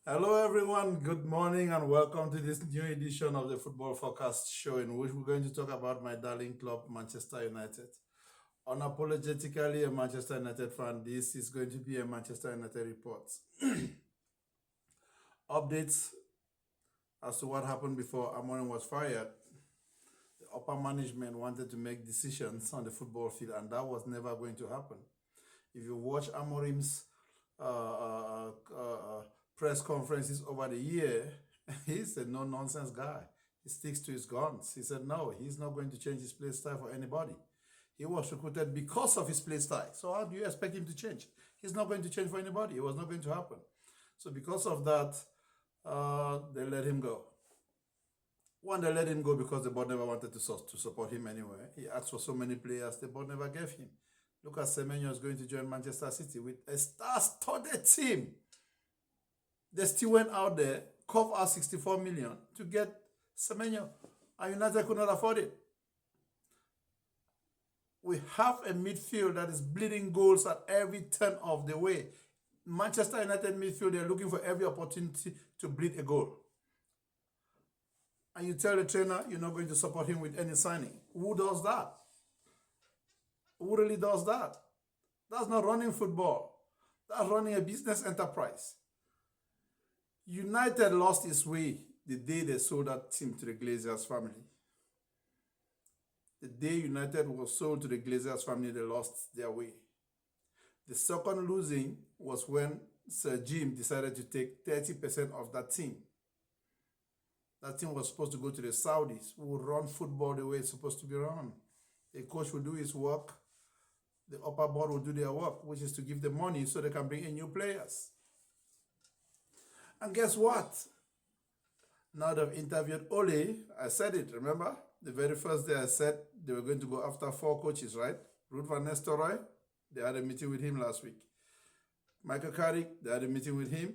Hello, everyone. Good morning, and welcome to this new edition of the Football Forecast Show, in which we're going to talk about my darling club, Manchester United. Unapologetically a Manchester United fan, this is going to be a Manchester United report. Updates as to what happened before Amorim was fired. The upper management wanted to make decisions on the football field, and that was never going to happen. If you watch Amorim's press conferences over the year, he's a no-nonsense guy. He sticks to his guns. He said no, he's not going to change his play style for anybody. He was recruited because of his play style. So how do you expect him to change? He's not going to change for anybody. It was not going to happen. So because of that, they let him go. One, they let him go because the board never wanted to support him anyway. He asked for so many players, the board never gave him. Look at Semenyo is going to join Manchester City with a star-studded team. They still went out there, coughed out 64 million to get Semenyo, and United could not afford it. We have a midfield that is bleeding goals at every turn of the way. Manchester United midfield, they're looking for every opportunity to bleed a goal. And you tell the trainer you're not going to support him with any signing. Who does that? Who really does that? That's not running football. That's running a business enterprise. United lost its way the day they sold that team to the Glazers family. The day United was sold to the Glazers family, they lost their way. The second losing was when Sir Jim decided to take 30% of that team. That team was supposed to go to the Saudis, who would run football the way it's supposed to be run. The coach will do his work, the upper board will do their work, which is to give them money so they can bring in new players. And guess what? Now they've interviewed Ole. I said it, remember? The very first day I said they were going to go after 4 coaches, right? Ruud van Nistelrooy, they had a meeting with him last week. Michael Carrick, they had a meeting with him.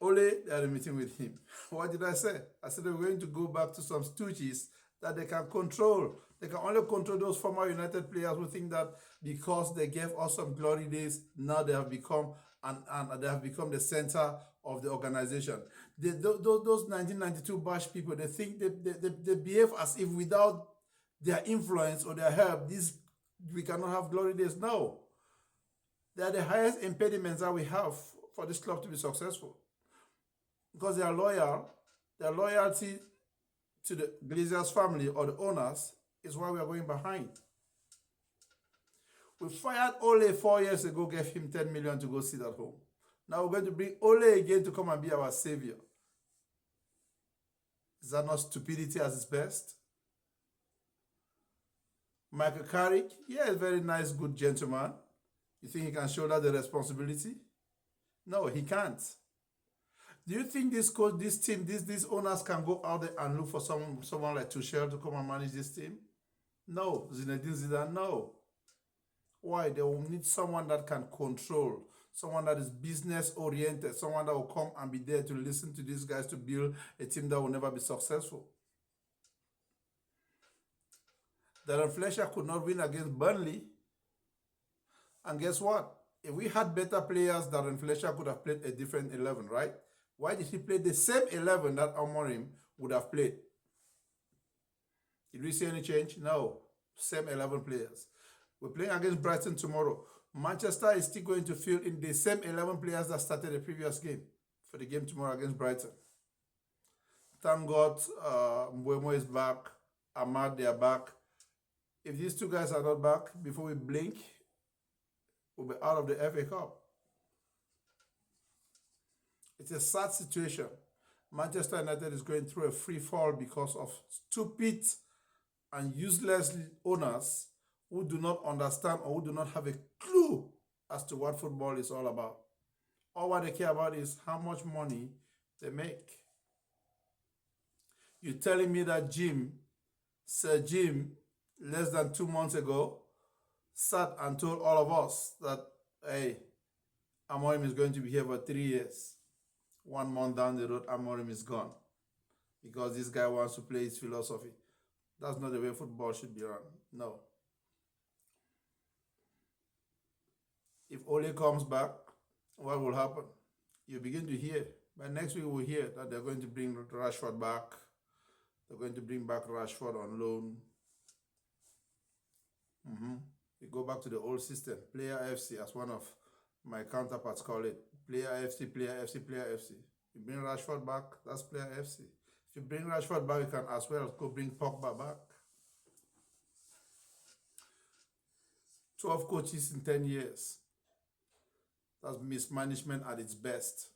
Ole, they had a meeting with him. What did I say? I said they were going to go back to some stooges that they can control. They can only control those former United players who think that because they gave us some glory days, now they have become and they have become the center of the organization. Those 1992 Bash people, they think they behave as if without their influence or their help, we cannot have glory days. No. They are the highest impediments that we have for this club to be successful. Because they are loyal, their loyalty to the Glazers family or the owners is why we are going behind. We fired Ole 4 years ago, gave him 10 million to go sit at home. Now we're going to bring Ole again to come and be our savior. Is that not stupidity at its best? Michael Carrick, yeah, a very nice, good gentleman. You think he can shoulder the responsibility? No, he can't. Do you think this coach, this team, these owners can go out there and look for someone like Tuchel to come and manage this team? No. Zinedine Zidane, no. Why? They will need someone that can control, someone that is business-oriented, someone that will come and be there to listen to these guys to build a team that will never be successful. Darren Fletcher could not win against Burnley. And guess what? If we had better players, Darren Fletcher could have played a different 11, right? Why did he play the same 11 that Amorim would have played? Did we see any change? No. Same 11 players. We're playing against Brighton tomorrow. Manchester is still going to field in the same 11 players that started the previous game for the game tomorrow against Brighton. Thank God Mbeumo is back. Ahmad, they are back. If these two guys are not back, before we blink, we'll be out of the FA Cup. It's a sad situation. Manchester United is going through a free fall because of stupid and useless owners who do not understand or who do not have a clue as to what football is all about. All what they care about is how much money they make. You're telling me that Sir Jim, less than 2 months ago, sat and told all of us that, hey, Amorim is going to be here for 3 years. 1 month down the road, Amorim is gone because this guy wants to play his philosophy. That's not the way football should be run. No. If Ole comes back, what will happen? You begin to hear By next week, we'll hear that they're going to bring Rashford back. They're going to bring back Rashford on loan. We go back to the old system. Player FC, as one of my counterparts call it. Player FC, Player FC, Player FC. You bring Rashford back, that's Player FC. If you bring Rashford back, you can as well go bring Pogba back. 12 coaches in 10 years. That's mismanagement at its best.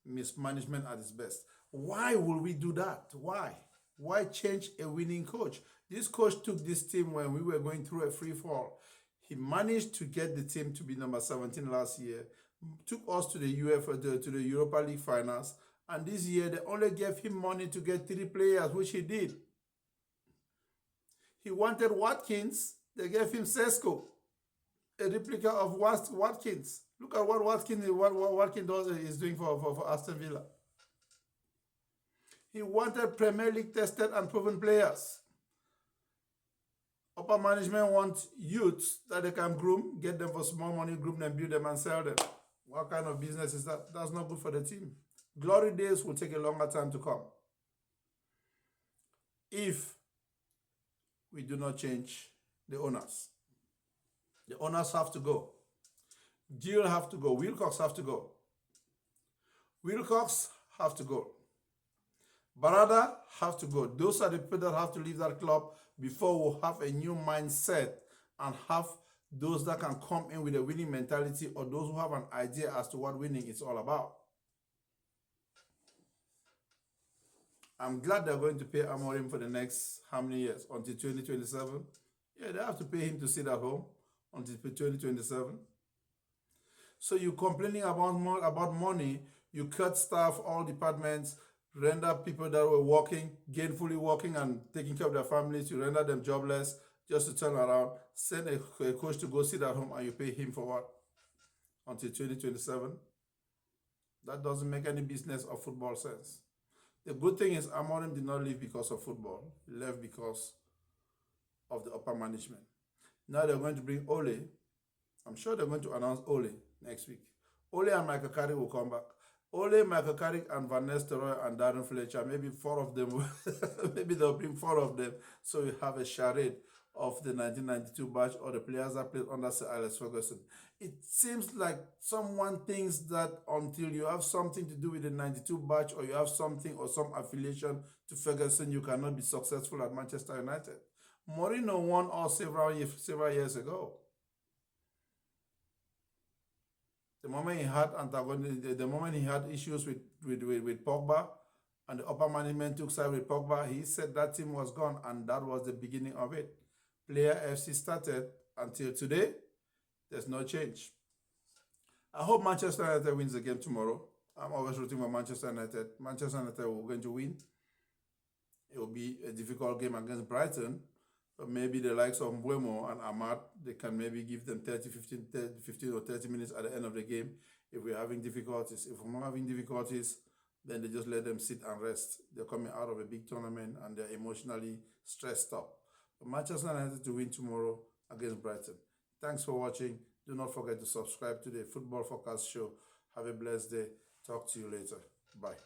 Mismanagement at its best. Why will we do that? Why? Why change a winning coach? This coach took this team when we were going through a free fall. He managed to get the team to be number 17 last year, took us to the to the Europa League finals, and this year they only gave him money to get 3 players, which he did. He wanted Watkins, they gave him Sesko, a replica of Watkins. Look at what Watkins is doing for Aston Villa. He wanted Premier League tested and proven players. Upper management wants youths that they can groom, get them for small money, groom them, build them, and sell them. What kind of business is that? That's not good for the team. Glory days will take a longer time to come. If we do not change the owners. The owners have to go. Gill have to go. Wilcox have to go. Wilcox have to go. Barada have to go. Those are the people that have to leave that club before we have a new mindset and have those that can come in with a winning mentality, or those who have an idea as to what winning is all about. I'm glad they're going to pay Amorim for the next how many years? Until 2027? Yeah, they have to pay him to sit at home until 2027. So you're complaining about money, you cut staff, all departments, render people that were working, gainfully working and taking care of their families, you render them jobless just to turn around, send a coach to go sit at home, and you pay him for what? Until 2027? That doesn't make any business or football sense. The good thing is Amorim did not leave because of football. He left because of the upper management. Now they're going to bring Ole. I'm sure they're going to announce Ole next week. Ole and Michael Carrick will come back. Ole, Michael Carrick, and Van Nistelrooy and Darren Fletcher, maybe 4 of them, maybe they'll bring 4 of them, so you have a charade of the 1992 batch or the players that played under Sir Alex Ferguson. It seems like someone thinks that until you have something to do with the 92 batch, or you have something or some affiliation to Ferguson, you cannot be successful at Manchester United. Mourinho won all several years ago. The moment he had issues with Pogba, and the upper management took side with Pogba, he said that team was gone, and that was the beginning of it. Player FC started until today. There's no change. I hope Manchester United wins the game tomorrow. I'm always rooting for Manchester United. Manchester United will going to win. It will be a difficult game against Brighton. But maybe the likes of Mbeumo and Ahmad, they can maybe give them 15 or 30 minutes at the end of the game if we're having difficulties. If we're not having difficulties, then they just let them sit and rest. They're coming out of a big tournament and they're emotionally stressed up. But Manchester United to win tomorrow against Brighton. Thanks for watching. Do not forget to subscribe to the Football Forecast Show. Have a blessed day. Talk to you later. Bye.